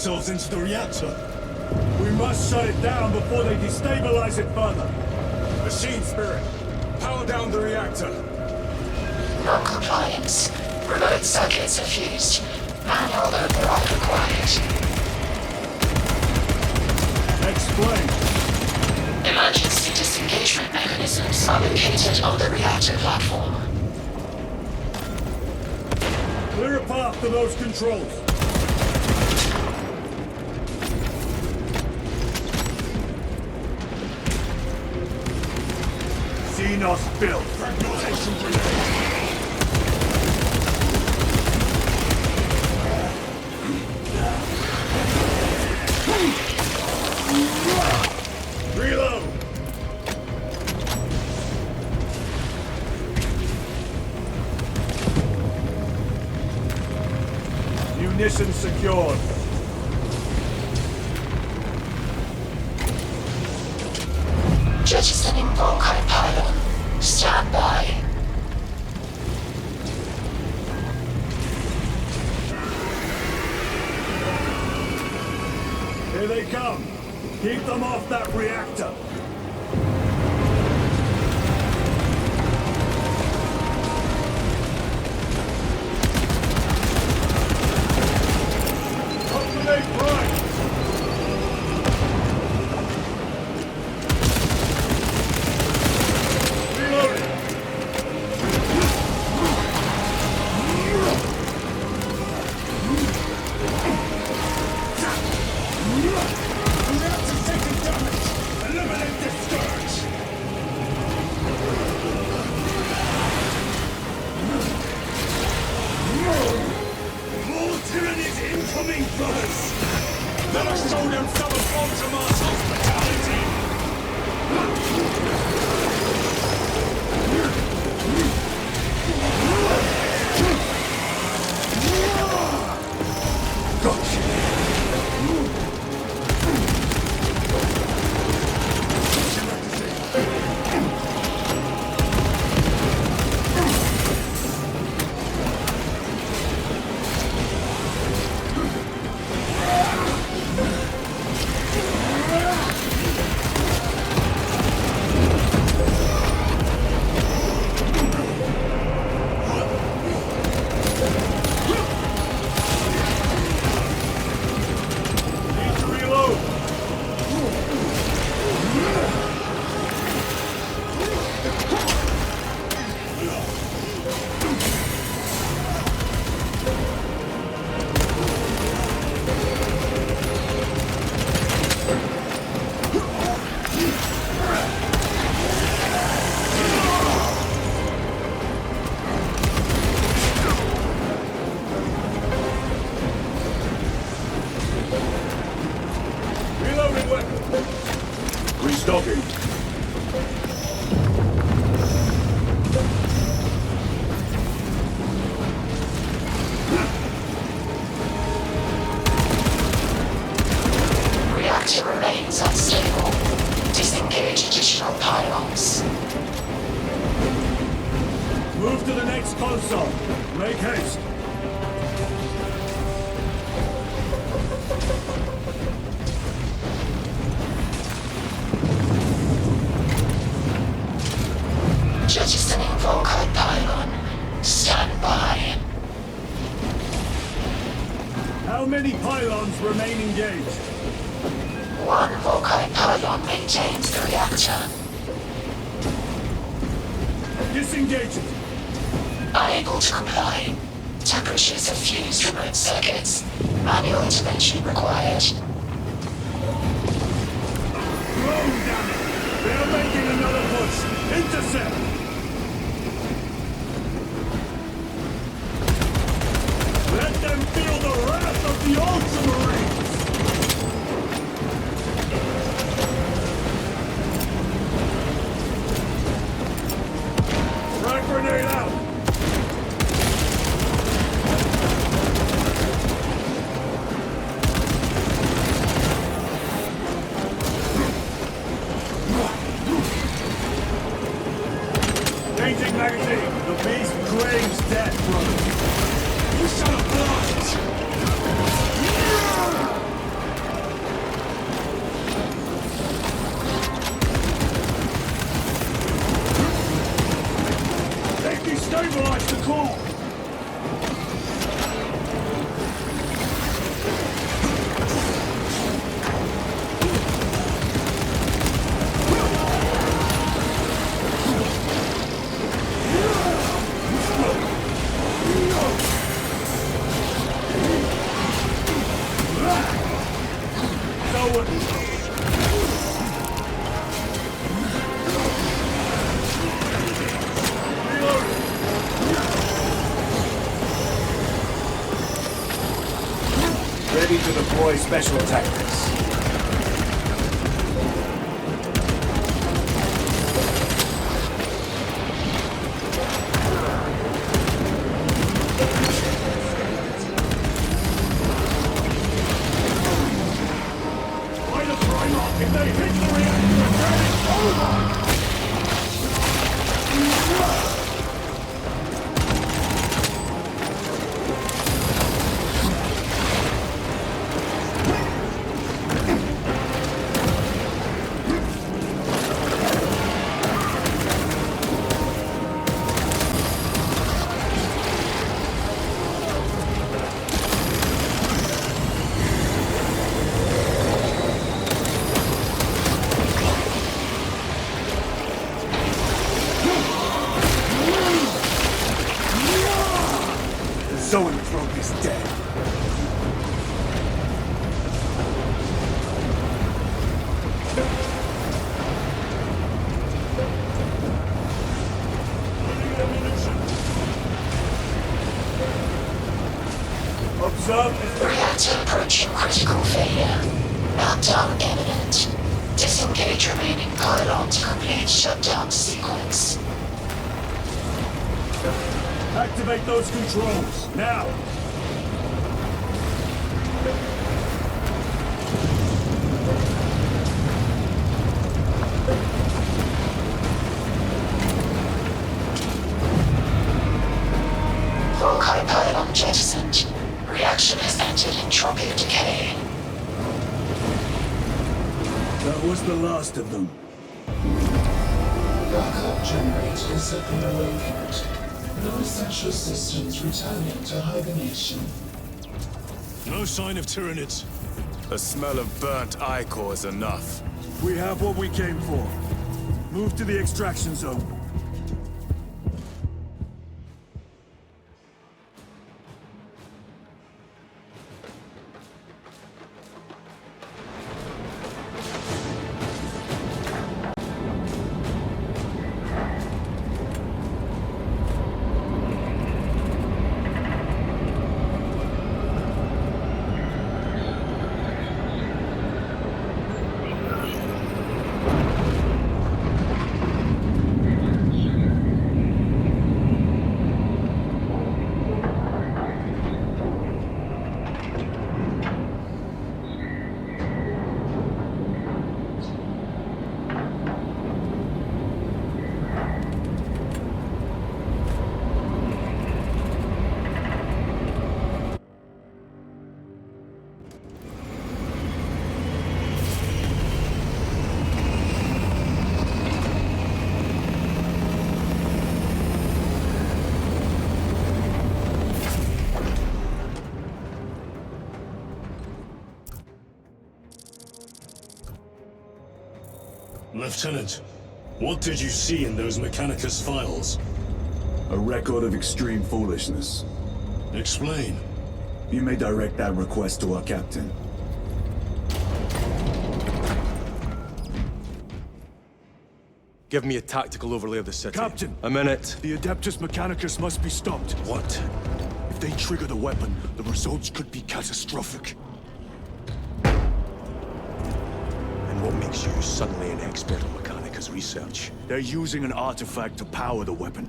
themselves into the reactor. We must shut it down before they destabilize it further. Machine Spirit, power down the reactor. Non-compliance. Remote circuits are fused. Manual override required. Explain. Emergency disengagement mechanisms are located on the reactor platform. Clear a path to those controls. Xenos built. Fragmentation grenade. Reload! Munitions secured. Jettisoning Volkite pylon. Stand by. Here they come. Keep them off that reactor. Upgrade prime. Reloading. Reactor's taking damage. Eliminate this scourge. More tyrannies incoming from us. Let us show them some of Voidsong's hospitality. Need to reload. Reloading weapon. Restocking. Reactor remains unstable. Disengage additional pylons. Move to the next console. Make haste. Jettisoning Volkite pylon. Stand by. How many pylons remain engaged? One Volkite pylon maintains the reactor. Disengage it. Unable to comply. Temperatures have fused remote circuits. Manual intervention required. Drone damage. They're making another push. Intercept. Let them feel the wrath of the Ultramarines. Frag grenade out. Changing magazine. The beast craves death, brother. You shall not blind. call! Ready to deploy special tactics. By the Primarch, if they hit the reactor, then it's over! Zoanthrope is dead. Observe this. Reactor approaching critical failure. Meltdown imminent. Disengage remaining pylon to complete shutdown sequence. Activate those controls, now! Volkite pylon jettisoned. Reaction has entered entropic decay. That was the last of them. Backup generators have been awakened. No essential systems returning to hibernation. No sign of Tyranids. The smell of burnt ichor is enough. We have what we came for. Move to the extraction zone. Lieutenant, what did you see in those Mechanicus files? A record of extreme foolishness. Explain. You may direct that request to our captain. Give me a tactical overlay of the city. Captain! A minute. The Adeptus Mechanicus must be stopped. What? If they trigger the weapon, the results could be catastrophic. And what makes you suddenly an expert on Mechanicus research? They're using an artifact to power the weapon.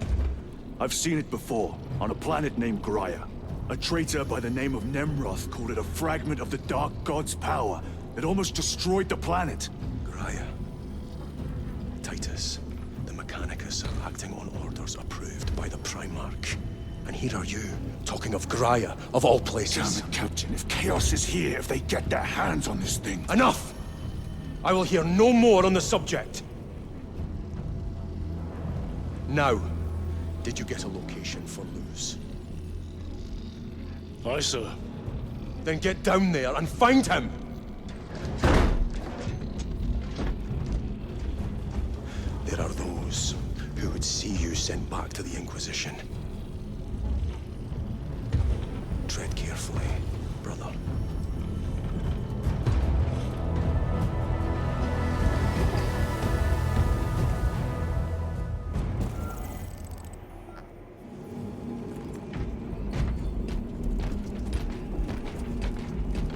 I've seen it before, on a planet named Graia. A traitor by the name of Nemroth called it a fragment of the Dark God's power that almost destroyed the planet. Graia. Titus, the Mechanicus are acting on orders approved by the Primarch. And here are you, talking of Graia, of all places. Damn it, Captain. If Chaos is here, if they get their hands on this thing... Enough! I will hear no more on the subject. Now, Did you get a location for Luz? Aye, sir. Then get down there and find him! There are those who would see you sent back to the Inquisition. Tread carefully, brother.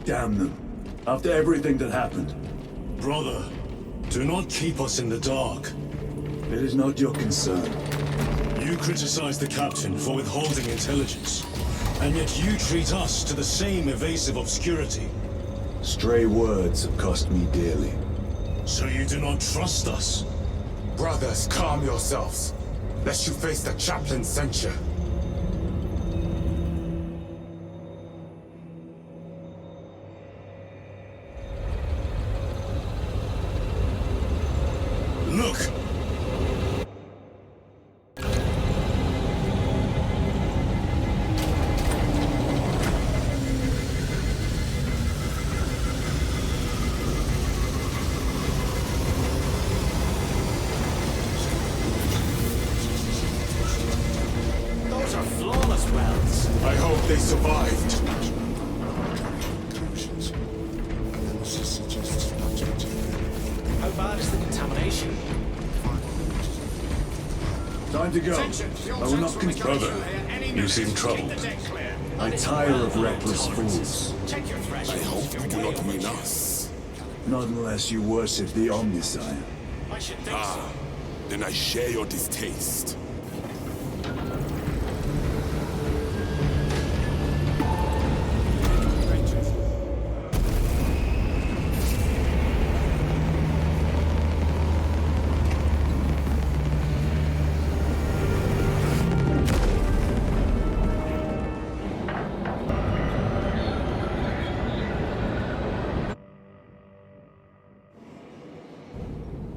Damn them. After everything that happened. Brother, do not keep us in the dark. It is not your concern. You criticize the captain for withholding intelligence, and yet you treat us to the same evasive obscurity. Stray words have cost me dearly. So you do not trust us? Brothers, calm yourselves, lest you face the chaplain's censure. Look! Those are flawless wells. I hope they survived. How bad is the contamination? Time to go. I will not Brother, you seem troubled. I tire of reckless fools. Check your threshold. I hope you do not mean us. Not unless you worship the Omniscient. I should think so. Then I share your distaste.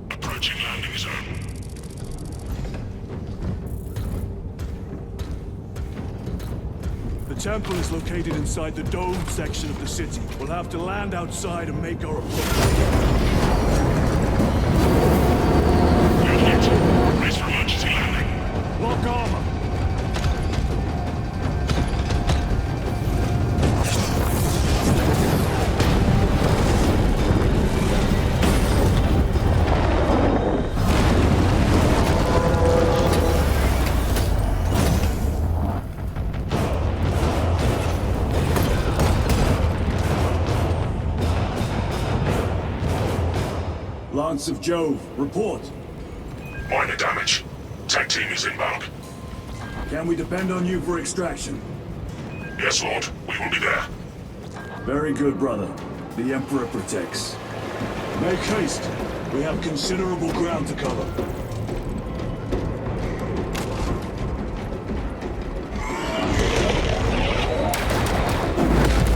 Approaching landing zone. The temple is located inside the dome section of the city. We'll have to land outside and make our approach. Unit, brace for emergency landing. Lock armor! Lance of Jove, report. Minor damage. Tech team is inbound. Can we depend on you for extraction? Yes, Lord. We will be there. Very good, brother. The Emperor protects. Make haste. We have considerable ground to cover.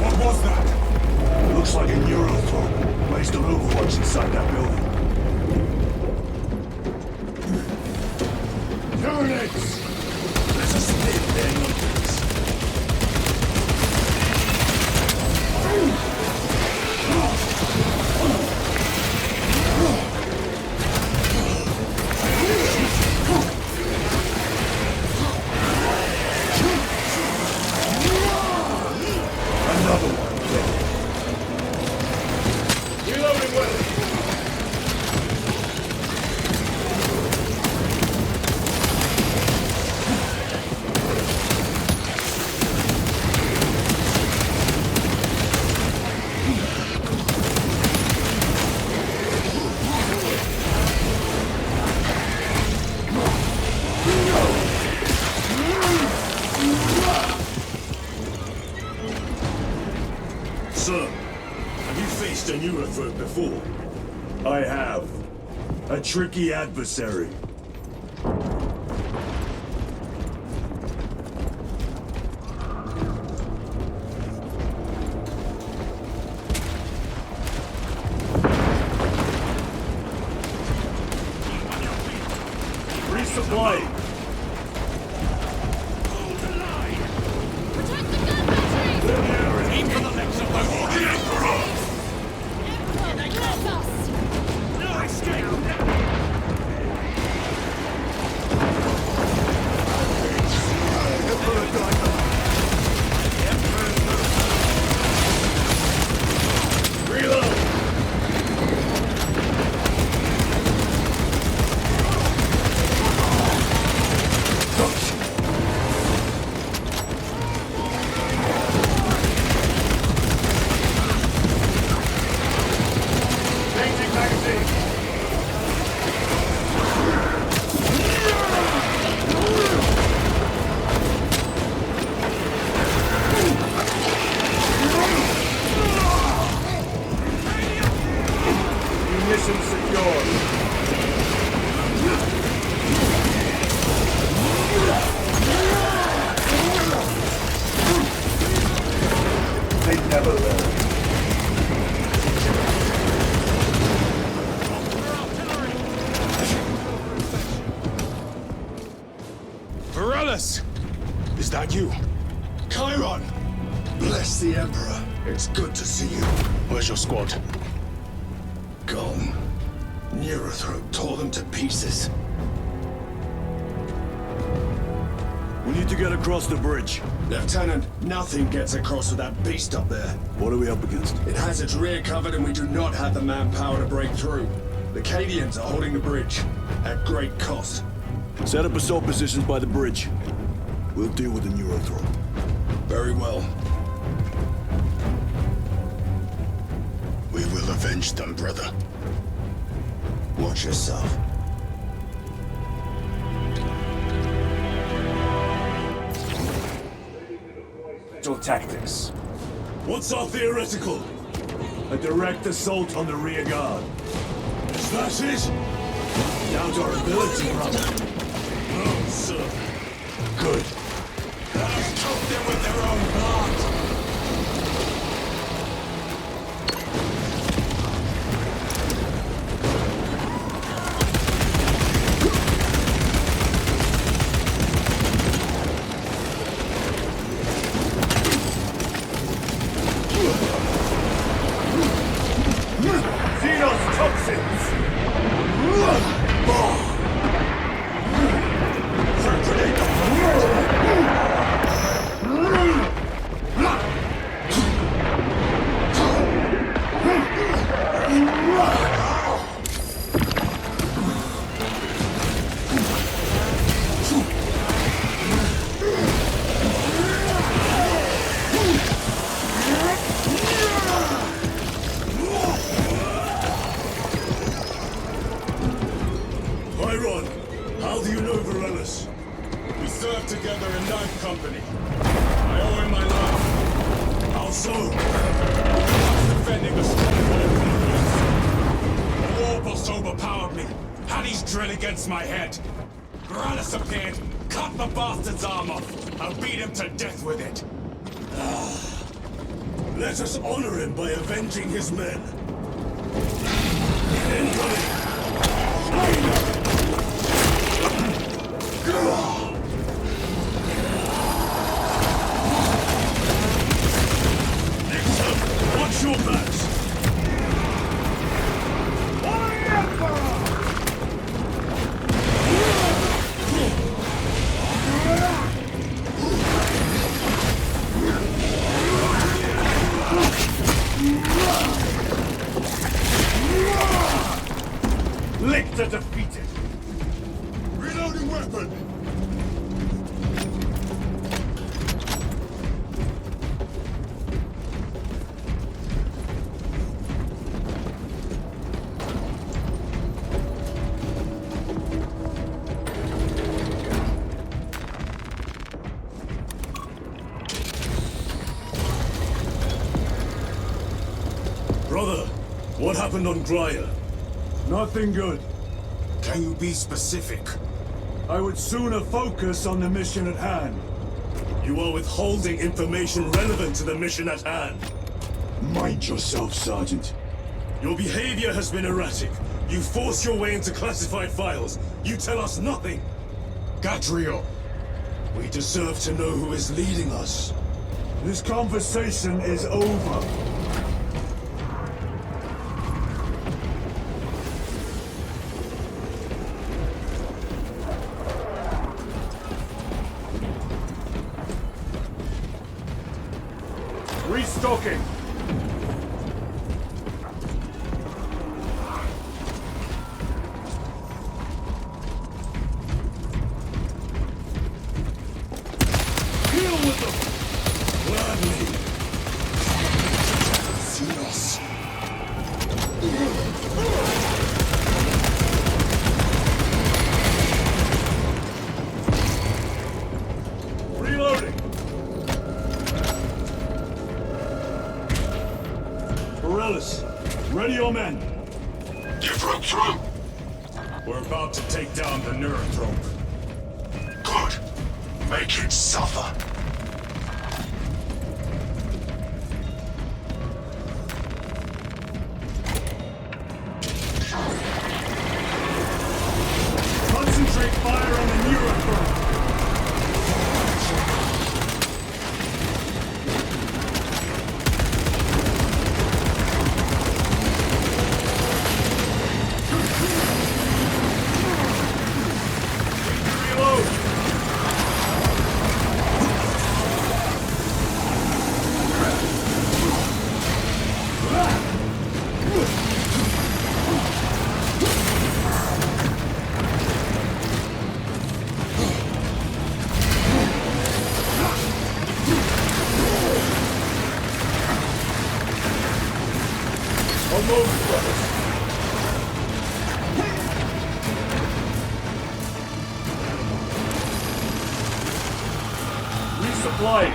What was that? Looks like a neurothrope, placed on overwatch inside that building. Units! Let us live their numbers. Another one. Reloading weapon. Sir, have you faced a neurothrope before? I have. A tricky adversary. Resupply. Machinus! Is that you? Chiron! Bless the Emperor. It's good to see you. Where's your squad? Gone. Neurothroat tore them to pieces. We need to get across the bridge. Lieutenant, nothing gets across with that beast up there. What are we up against? It has its rear covered and we do not have the manpower to break through. The Cadians are holding the bridge, at great cost. Set up assault positions by the bridge. We'll deal with the Neurothroat. Very well. We will avenge them, brother. Watch yourself. Tactics. What's our theoretical? A direct assault on the rear guard. Is that it? Doubt our ability, brother. No, sir. Good. Let us choke them with their own blood! My head. Gralis appeared, cut the bastard's arm off. I'll beat him to death with it. Let us honor him by avenging his men. Incoming! Next up, watch your backs! Lictor defeated! Reloading weapon! Brother, what happened on Graya? Nothing good. Can you be specific? I would sooner focus on the mission at hand. You are withholding information relevant to the mission at hand. Mind yourself, Sergeant. Your behavior has been erratic. You force your way into classified files. You tell us nothing. Gadriel. We deserve to know who is leading us. This conversation is over. Restocking! Deal with them! Gladly! CHEOS. Reloading! Ready your men! You broke through? We're about to take down the Neurothrope. Good. Make it suffer. Concentrate fire on the Neurothrope! supply.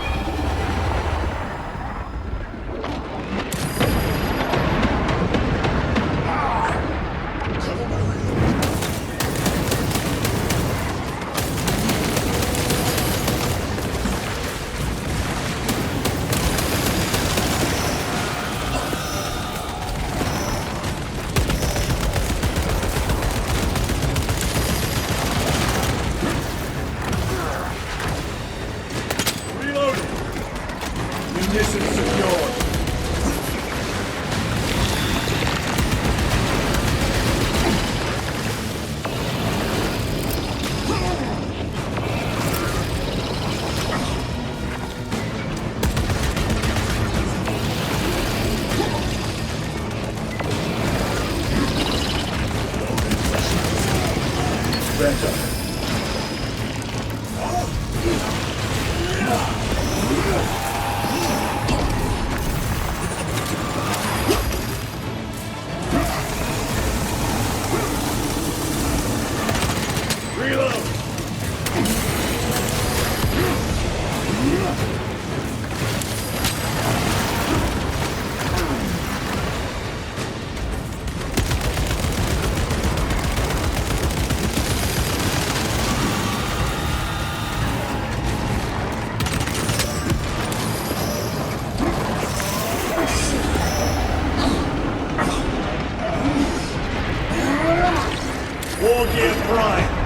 Mission secured. Better. War Gear Prime!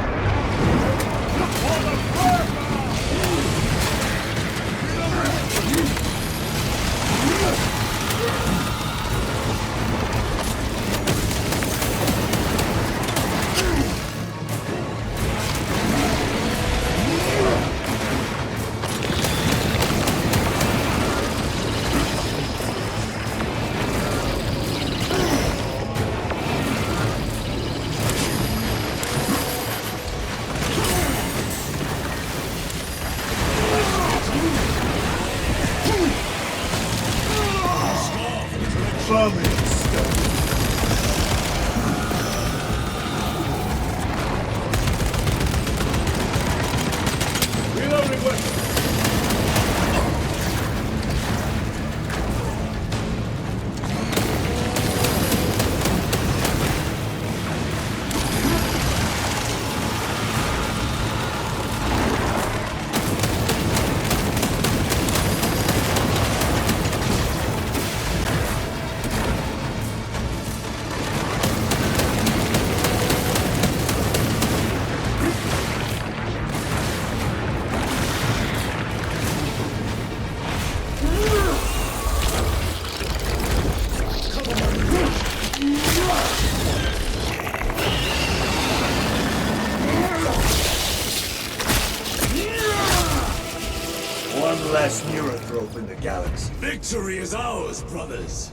One less neurothrope in the galaxy. Victory is ours, brothers.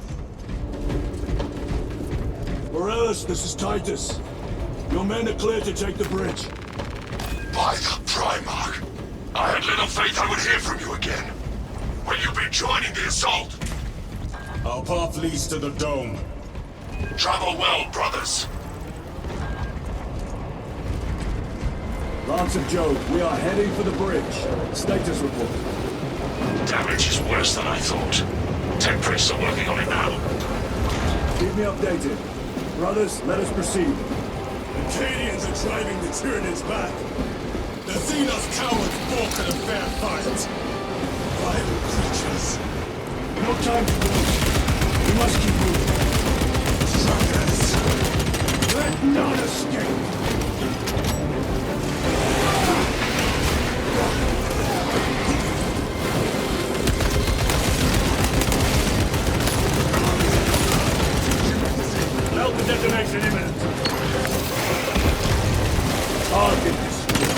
Morellis, this is Titus. Your men are clear to take the bridge. By the Primarch! I had little faith I would hear from you again. Will you be joining the assault? Our path leads to the dome. Travel well, brothers. Lance and Joe, we are heading for the bridge. Status report. Damage is worse than I thought. Tech priests are working on it now. Keep me updated. Brothers, let us proceed. The Cadians are driving the Tyranids back. The Xenos cowards balk at a fair fight. Vile creatures. No time to lose. We must keep moving. Truckers. Let none escape. Alpha detonation imminent. Target destroyed.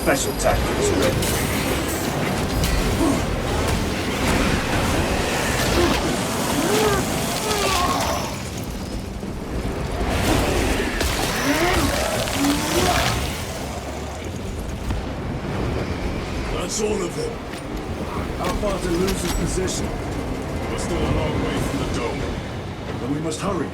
Special tactics ready. That's all of them. How far to lose his position? We're still a long way from the dome. Then we must hurry.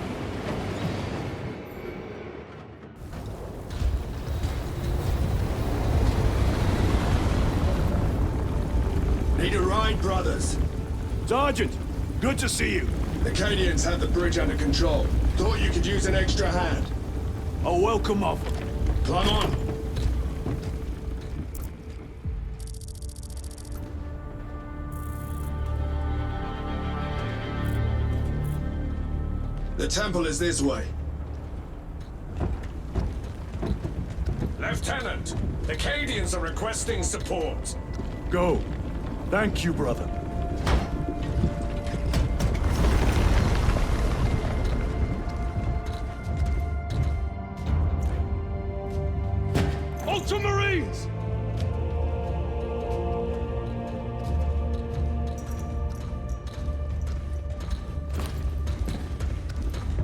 Need a ride, brothers? Sergeant, good to see you. The Cadians had the bridge under control. Thought you could use an extra hand. A welcome offer. Climb on. The temple is this way. Lieutenant, the Cadians are requesting support. Go. Thank you, brother. Ultramarines!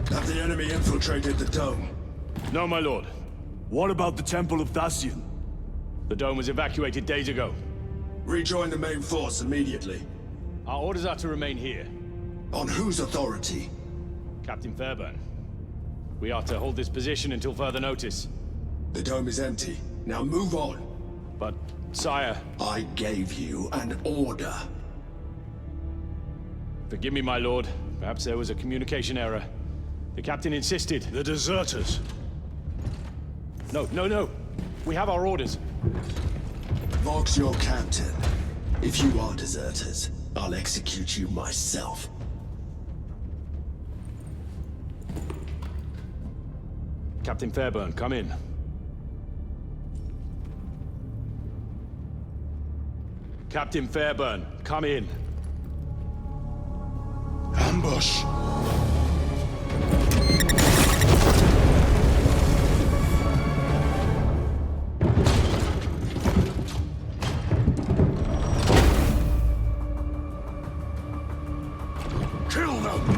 Have the enemy infiltrated the dome? No, my lord. What about the Temple of Thasian? The dome was evacuated days ago. Rejoin the main force immediately. Our orders are to remain here. On whose authority? Captain Fairburn. We are to hold this position until further notice. The dome is empty. Now move on. But, sire... I gave you an order. Forgive me, my lord. Perhaps there was a communication error. The captain insisted. The deserters. No. We have our orders. Vox your captain. If you are deserters, I'll execute you myself. Captain Fairburn, come in. Captain Fairburn, come in. Ambush! Kill them!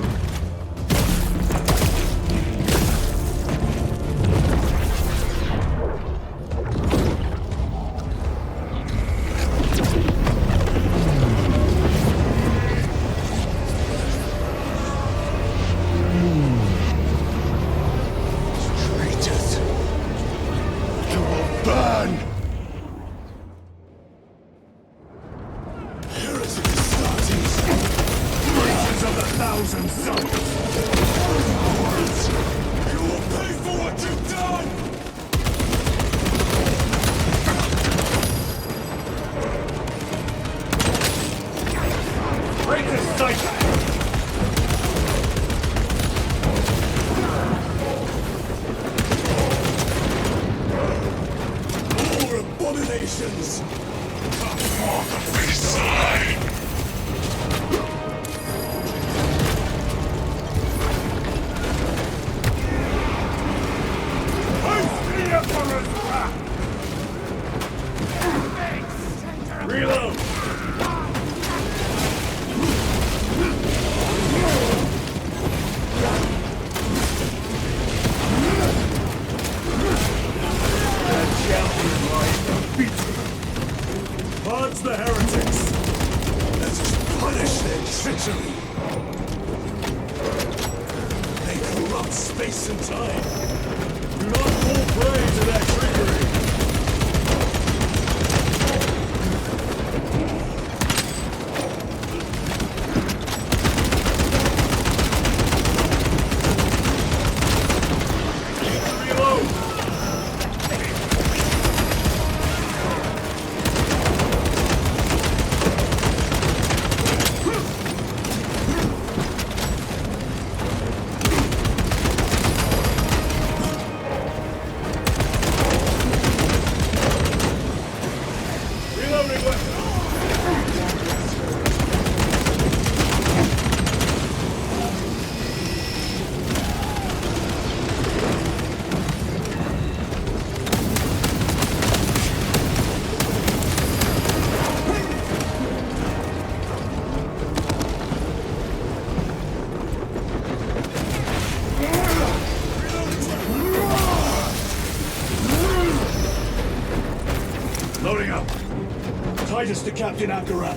guide us to Captain Akaran.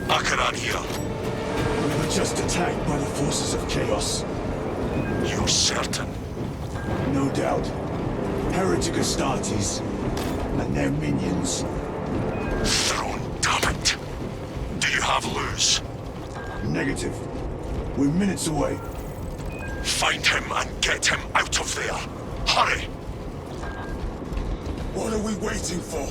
Akaran here. We were just attacked by the forces of CHEOS. You're certain? No doubt. Heretic Astartes and their minions. Throne, damn it. Do you have Luz? Negative. We're minutes away. Find him and get him out of there. Hurry! What are we waiting for?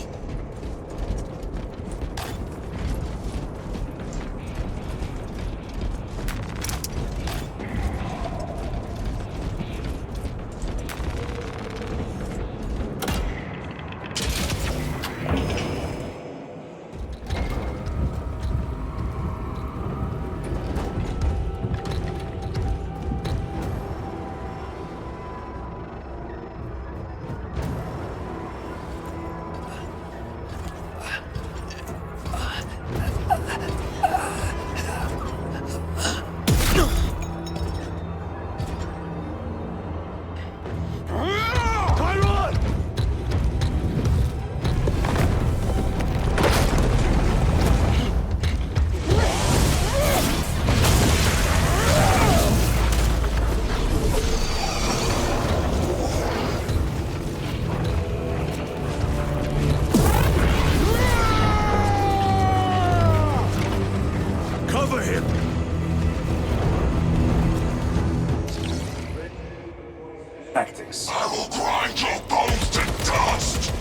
Tactics. I will grind your bones to dust!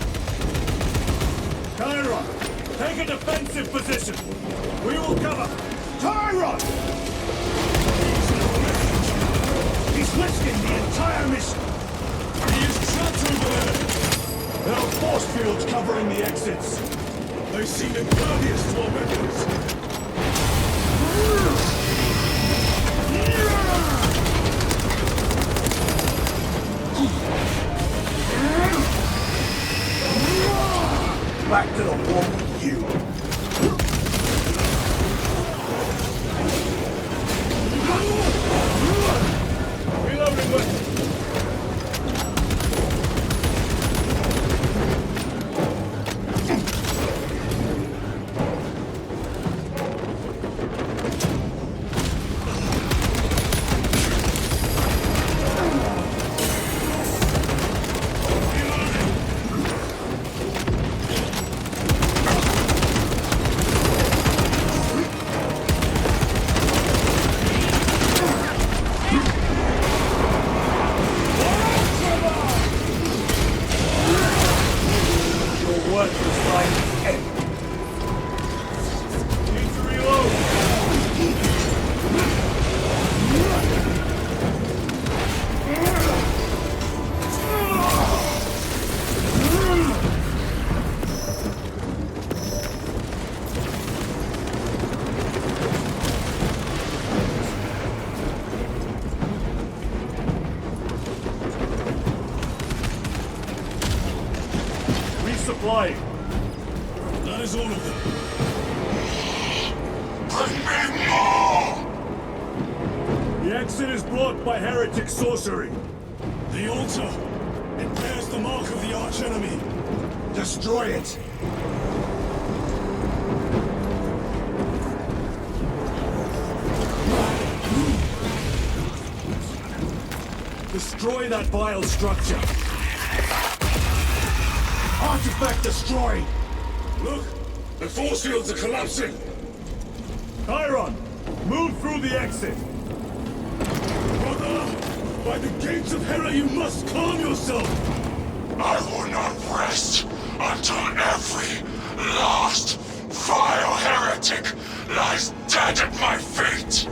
Tyron, take a defensive position. We will cover. Tyron! He's risking the entire mission. He is trapped over there! There are force fields covering the exits. They seem impervious to our weapons. Back to the war with you. Reloading weapon. Resupplying. That is all of them. Bring me more! The exit is blocked by heretic sorcery. The altar. It bears the mark of the archenemy. Destroy it. Destroy that vile structure. Artifact destroyed. Look! The force fields are collapsing! Chiron, move through the exit. Brother! By the gates of Hera, you must calm yourself! I will not rest until every last vile heretic lies dead at my feet!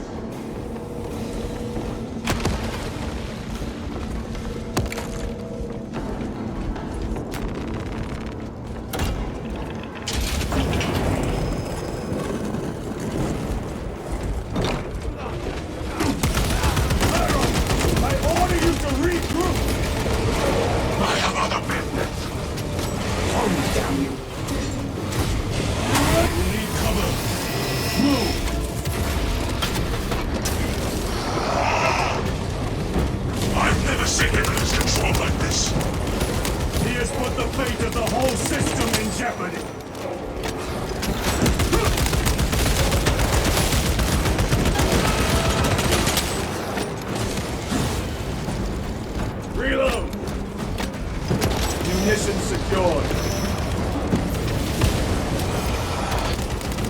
Munitions secured.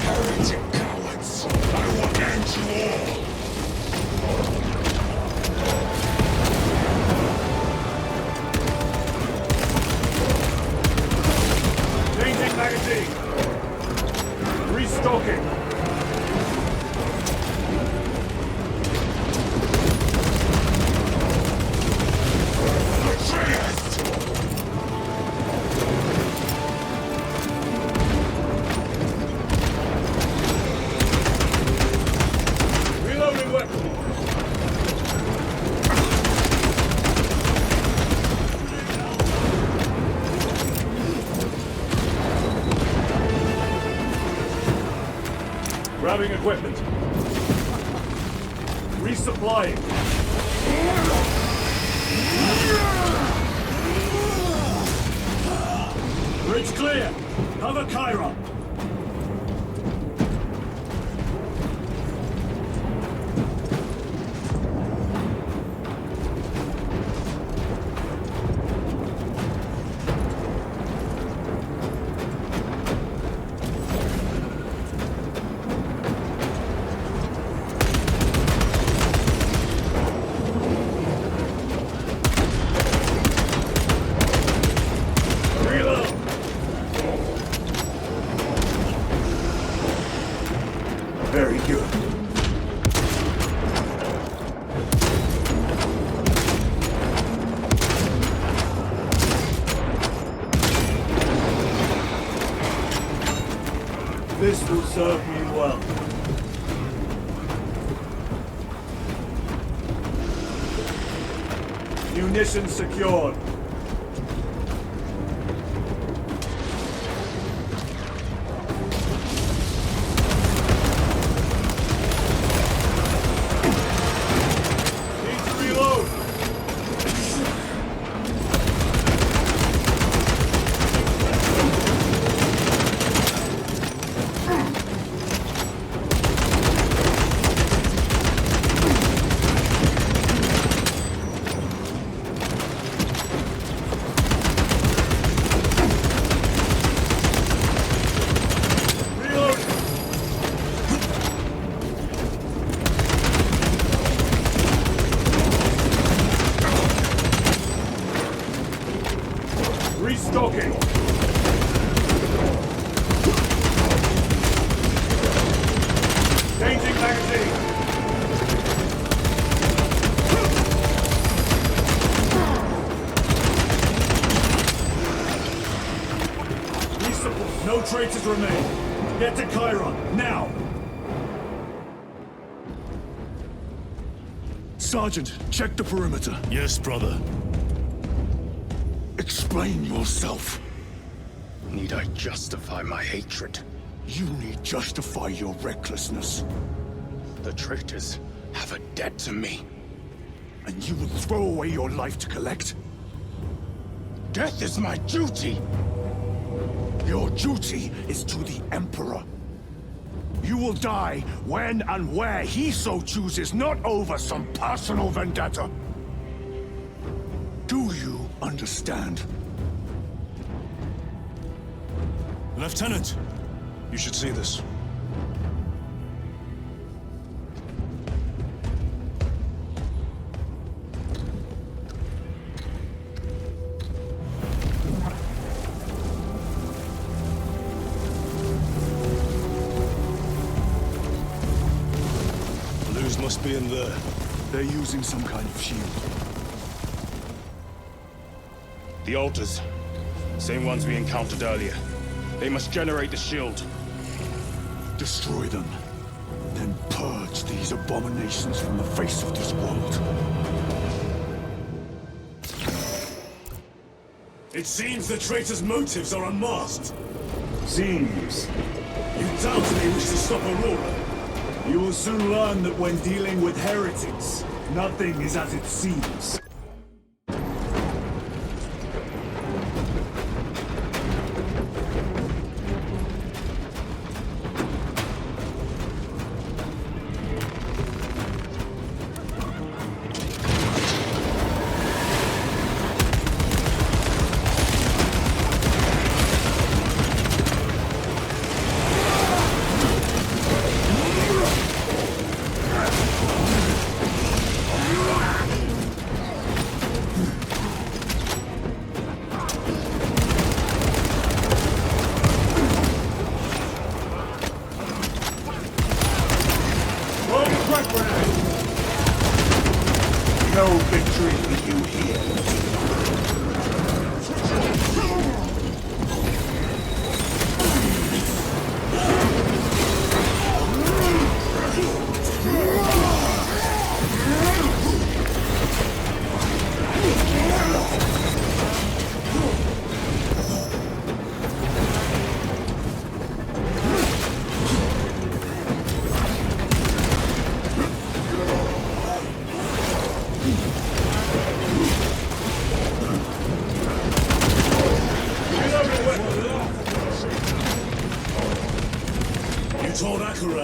Heretic cowards! I will end you all! Changing magazine. Restocking. Reloading weapon. Grabbing equipment. Resupplying. Bridge clear. Cover Chiron. Very good. This will serve me well. Munitions secured. Restocking. Changing magazine. Resupply. No traitors remain. Get to Chiron, now! Sergeant, check the perimeter. Yes, brother. Explain yourself. Need I justify my hatred? You need justify your recklessness. The traitors have a debt to me. And you will throw away your life to collect? Death is my duty! Your duty is to the Emperor. You will die when and where he so chooses, not over some personal vendetta. Do you understand? Lieutenant, you should see this. Blues must be in there. They're using some kind of shield. The altars. Same ones we encountered earlier. They must generate the shield. Destroy them. Then purge these abominations from the face of this world. It seems the traitor's motives are unmasked. Seems. You doubtedly wish to stop Aurora. You will soon learn that when dealing with heretics, nothing is as it seems.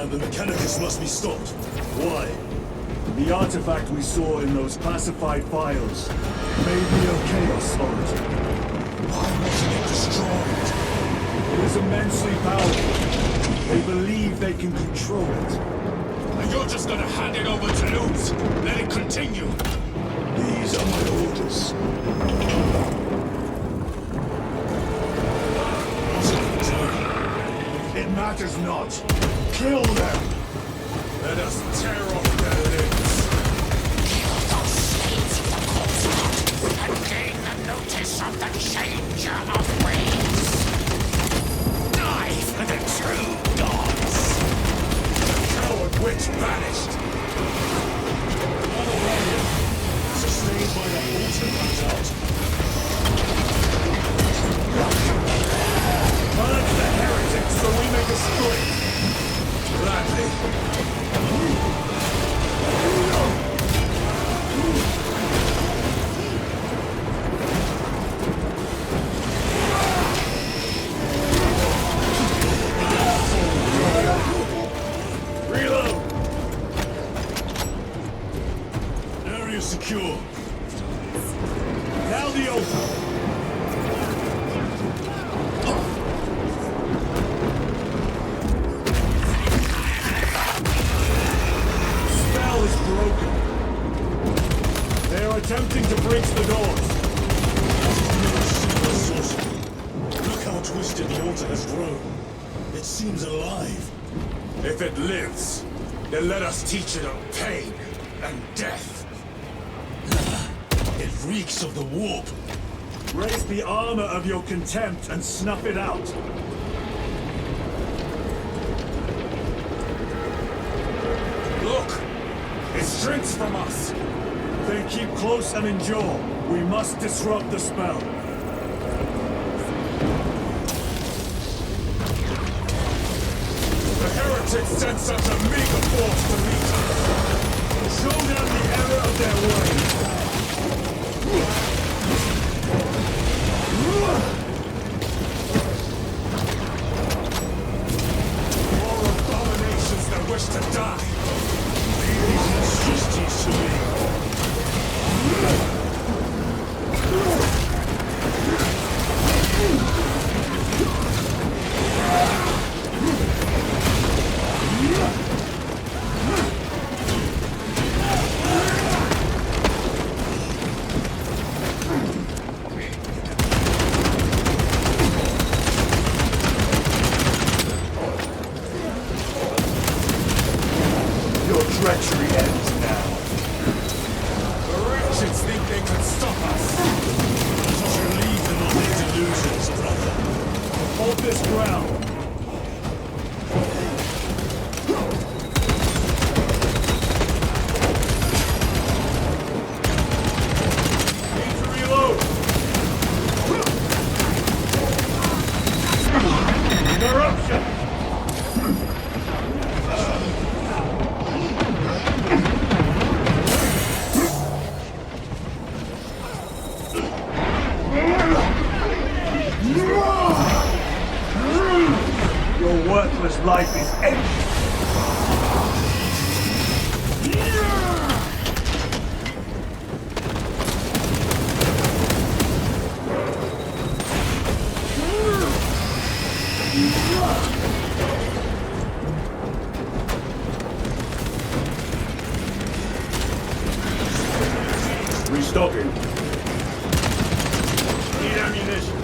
The Machinus must be stopped. Why? The artifact we saw in those classified files may be of CHEOS origin. Why wasn't it destroyed? It is immensely powerful. They believe they can control it. And you're just gonna hand it over to Lutz? Let it continue? These are my orders. It matters not. Kill them! Let us tear off their limbs. Kill those slaves of the corpse and gain the notice of the changer of ways. Die for the true gods. The coward witch vanished. Another warrior. Sustained by the altar runs out. Purge the heretics so we may destroy it! Gladly. Reload! Area secure. Now the altar! Attempting to breach the doors. Look how twisted the altar has grown. It seems alive. If it lives, then let us teach it of pain and death. It reeks of the warp. Raise the armor of your contempt and snuff it out. Look! It shrinks from us. Then keep close and endure. We must disrupt the spell. The heretics sent such a meager force to meet us. Show them the error of their ways. More abominations that wish to die. These monstrosities to me. Your treachery ends now. The wretches think they can stop us. Just believe them on their delusions, brother. Hold this ground. Need to reload. Interruption. Your worthless life is ended. Restocking. Need ammunition.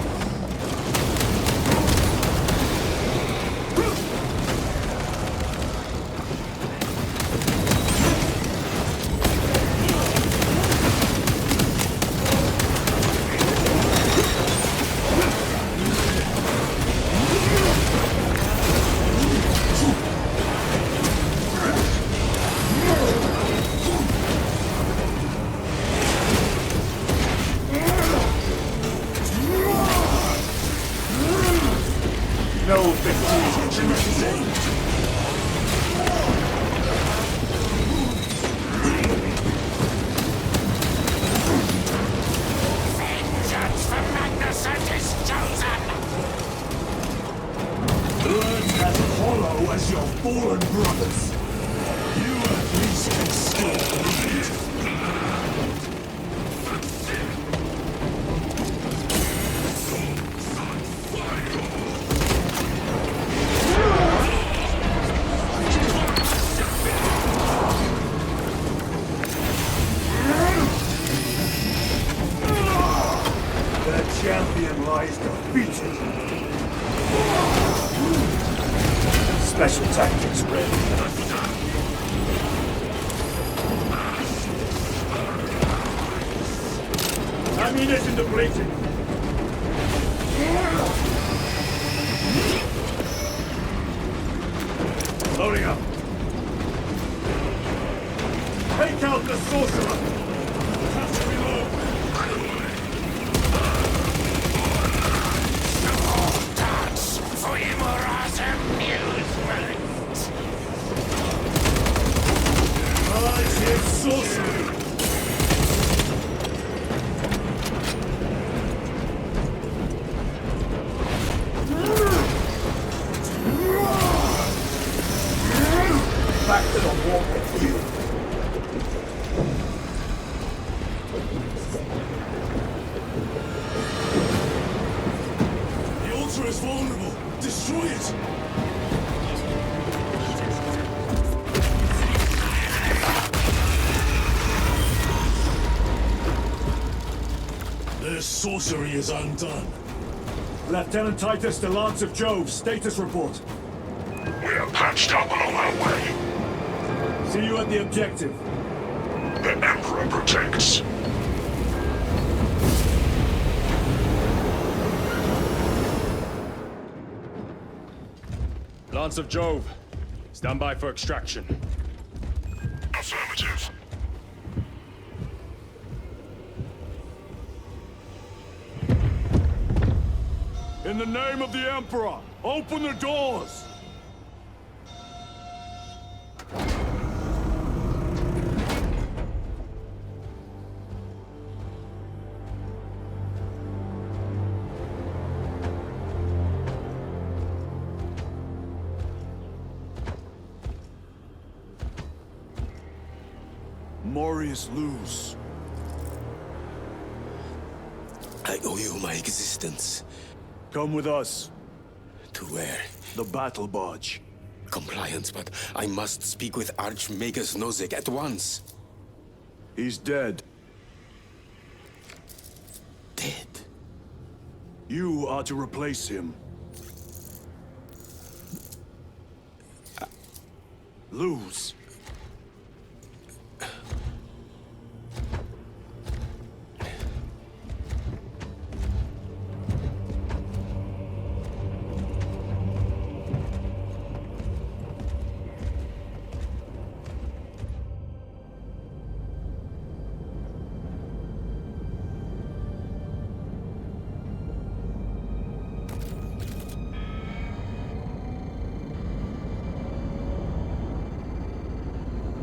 Vengeance for Magnus and his chosen! Earth as hollow as your fallen brothers. You at least can still bleed. The champion lies defeated. Special tactics ready. Ammunition depleted. Loading up. Take out the sorcerer. Have to reload. Dance for Imora's amusement! Rise his sorcery. Back to the wall with you. The altar is vulnerable. Destroy it. Their sorcery is undone. Lieutenant Titus, the Lance of Jove, status report. We are patched up along our way. See you at the objective. The Emperor protects. Lance of Jove, stand by for extraction. Affirmative. In the name of the Emperor, open the doors! Morius lose. I owe you my existence. Come with us. To where? The battle barge. Compliance, but I must speak with Archmagus Nozick at once. He's dead. Dead? You are to replace him. Lose.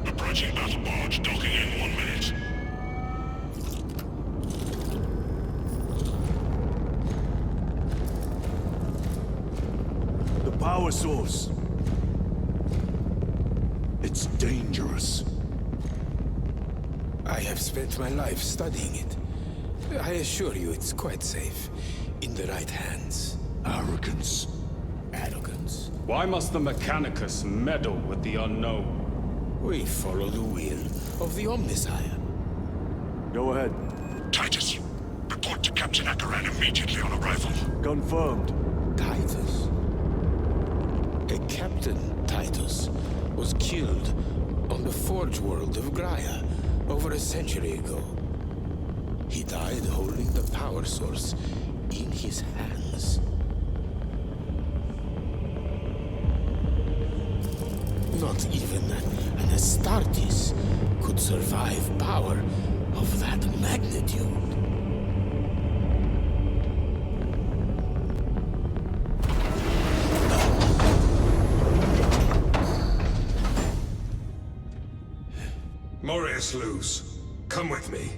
Approaching battle barge, docking in 1 minute. The power source. It's dangerous. I have spent my life studying it. I assure you it's quite safe. In the right hands. Arrogance. Arrogance. Why must the Mechanicus meddle with the unknown? We follow the will of the Omnissiah. Go ahead. Titus, report to Captain Akaran immediately on arrival. Confirmed. Titus? A Captain Titus was killed on the Forge world of Graia over a century ago. He died holding the power source in his hands. Not even an Astartes could survive power of that magnitude. Morius Luz, come with me.